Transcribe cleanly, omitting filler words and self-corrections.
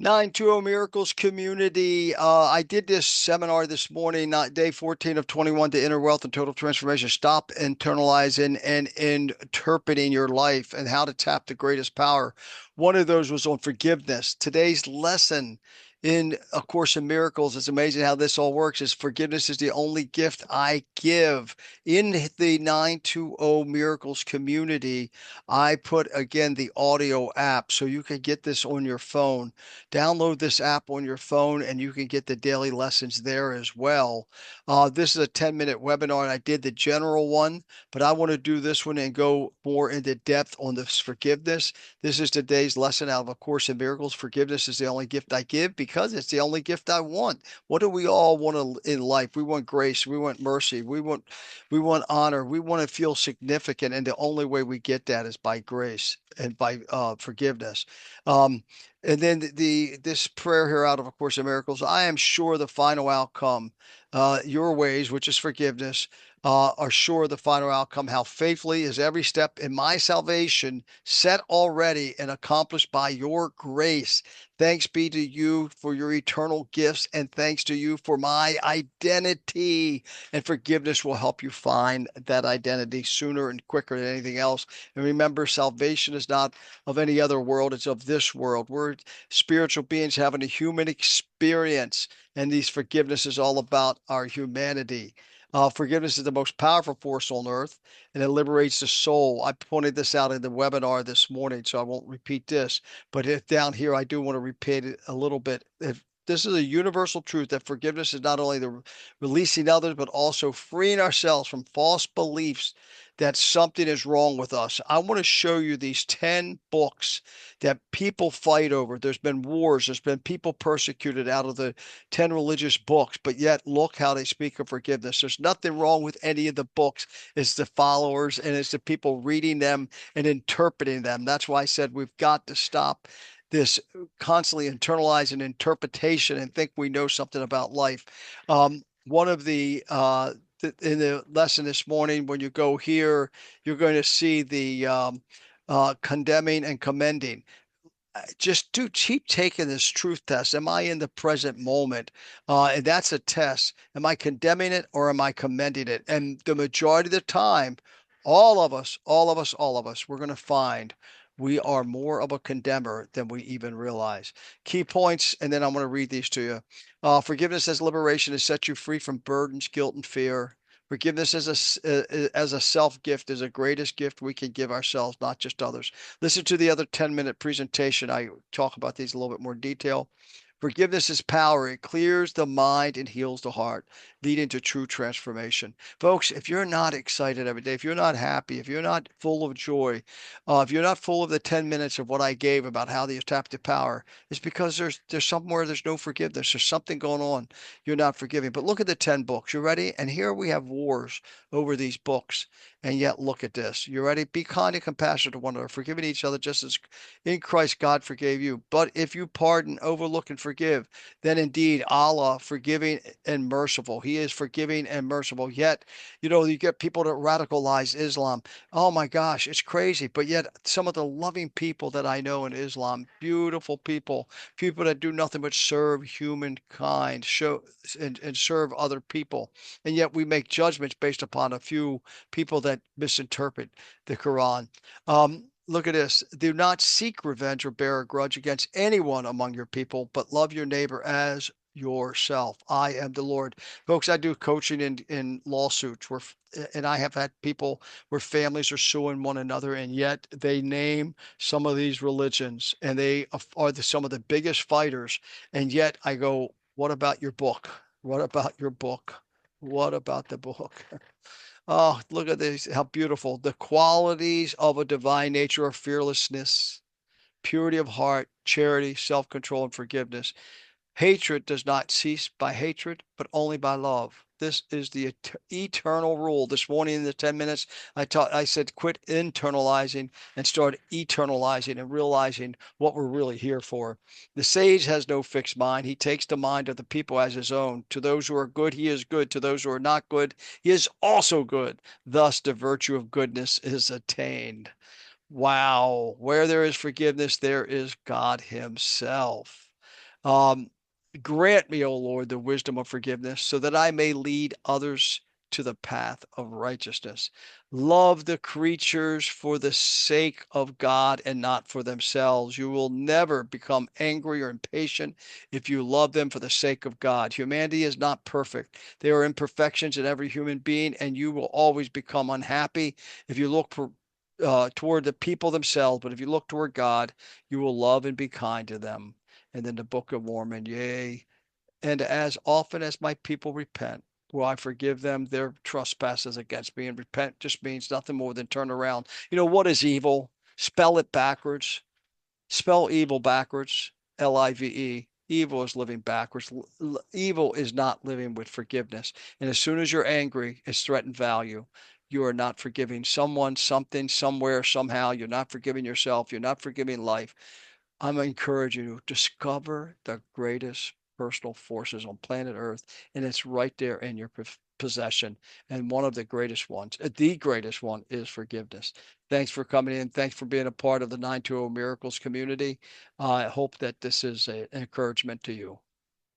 920 Miracles community. I did this seminar this morning, not day 14 of 21 to inner wealth and total transformation. Stop internalizing and interpreting your life and how to tap the greatest power. One of those was on forgiveness. Today's lesson in A Course in Miracles, it's amazing how this all works, is forgiveness is the only gift I give. In the 920 Miracles community, I put again the audio app so you can get this on your phone. Download this app on your phone and you can get the daily lessons there as well. This is a 10-minute webinar, and I did the general one, but I want to do this one and go more into depth on this forgiveness. This is today's lesson out of A Course in Miracles. Forgiveness is the only gift I give because it's the only gift I want. What do we all want in life? We want grace. We want mercy. We want honor. We want to feel significant, and the only way we get that is by grace and by forgiveness. Um, and then this prayer here out of A Course in Miracles, I am sure the final outcome, your ways, which is forgiveness, are sure the final outcome. How faithfully is every step in my salvation set already and accomplished by your grace. Thanks be to you for your eternal gifts, and thanks to you for my identity. And forgiveness will help you find that identity sooner and quicker than anything else. And remember, salvation is not of any other world, it's of this world. We're spiritual beings having a human experience, and these forgiveness is all about our humanity. Forgiveness is the most powerful force on earth, and it liberates the soul. I pointed this out in the webinar this morning, so I won't repeat this. But if down here, I do want to repeat it a little bit. If this is a universal truth that forgiveness is not only the releasing others, but also freeing ourselves from false beliefs that something is wrong with us. I want to show you these 10 books that people fight over. There's been wars, there's been people persecuted out of the 10 religious books, but yet look how they speak of forgiveness. There's nothing wrong with any of the books. It's the followers and it's the people reading them and interpreting them. That's why I said we've got to stop this constantly internalizing interpretation and think we know something about life. One of the in the lesson this morning, when you go here, you're going to see the condemning and commending. Just do keep taking this truth test. Am I in the present moment? And that's a test. Am I condemning it or am I commending it? And the majority of the time, all of us, we're going to find we are more of a condemner than we even realize. Key points, and then I'm going to read these to you. Forgiveness as liberation has set you free from burdens, guilt, and fear. Forgiveness as a self gift is the greatest gift we can give ourselves, not just others. Listen to the other 10-minute presentation. I talk about these a little bit more detail. Forgiveness is power. It clears the mind and heals the heart, leading to true transformation. Folks, if you're not excited every day, if you're not happy, if you're not full of joy, if you're not full of the 10 minutes of what I gave about how you tap the power, it's because there's somewhere there's no forgiveness. There's something going on. You're not forgiving. But look at the 10 books. You ready? And here we have wars over these books. And yet look at this. You ready? Be kind and compassionate to one another, forgiving each other just as in Christ God forgave you. But if you pardon, overlook, and forgive, then indeed Allah forgiving and merciful. He is forgiving and merciful. Yet, you get people that radicalize Islam. Oh my gosh, it's crazy. But yet some of the loving people that I know in Islam, beautiful people that do nothing but serve humankind, show and serve other people. And yet we make judgments based upon a few people that misinterpret the Quran. Look at this. Do not seek revenge or bear a grudge against anyone among your people, but love your neighbor as yourself. I am the Lord. Folks, I do coaching in lawsuits and I have had people where families are suing one another, and yet they name some of these religions, and they are some of the biggest fighters. And yet I go, what about your book? What about your book? What about the book? Oh, look at this, how beautiful. The qualities of a divine nature are fearlessness, purity of heart, charity, self-control, and forgiveness. Hatred does not cease by hatred, but only by love. This is the eternal rule. This morning in the 10 minutes, I said, quit internalizing and start eternalizing and realizing what we're really here for. The sage has no fixed mind. He takes the mind of the people as his own. To those who are good, he is good. To those who are not good, he is also good. Thus, the virtue of goodness is attained. Wow. Where there is forgiveness, there is God himself. Um, Grant me, O Lord, the wisdom of forgiveness so that I may lead others to the path of righteousness. Love the creatures for the sake of God and not for themselves. You will never become angry or impatient if you love them for the sake of God. Humanity is not perfect. There are imperfections in every human being, and you will always become unhappy if you look toward the people themselves. But if you look toward God, you will love and be kind to them. And then the Book of Mormon, yea, and as often as my people repent, will I forgive them their trespasses against me. And repent just means nothing more than turn around. You know, what is evil? Spell it backwards. Spell evil backwards. Live. Evil is living backwards. Evil is not living with forgiveness. And as soon as you're angry, it's threatened value. You are not forgiving someone, something, somewhere, somehow. You're not forgiving yourself. You're not forgiving life. I'm encouraging you to discover the greatest personal forces on planet Earth, and it's right there in your possession. And one of the greatest ones, the greatest one, is forgiveness. Thanks for coming in. Thanks for being a part of the 920 Miracles community. I hope that this is an encouragement to you.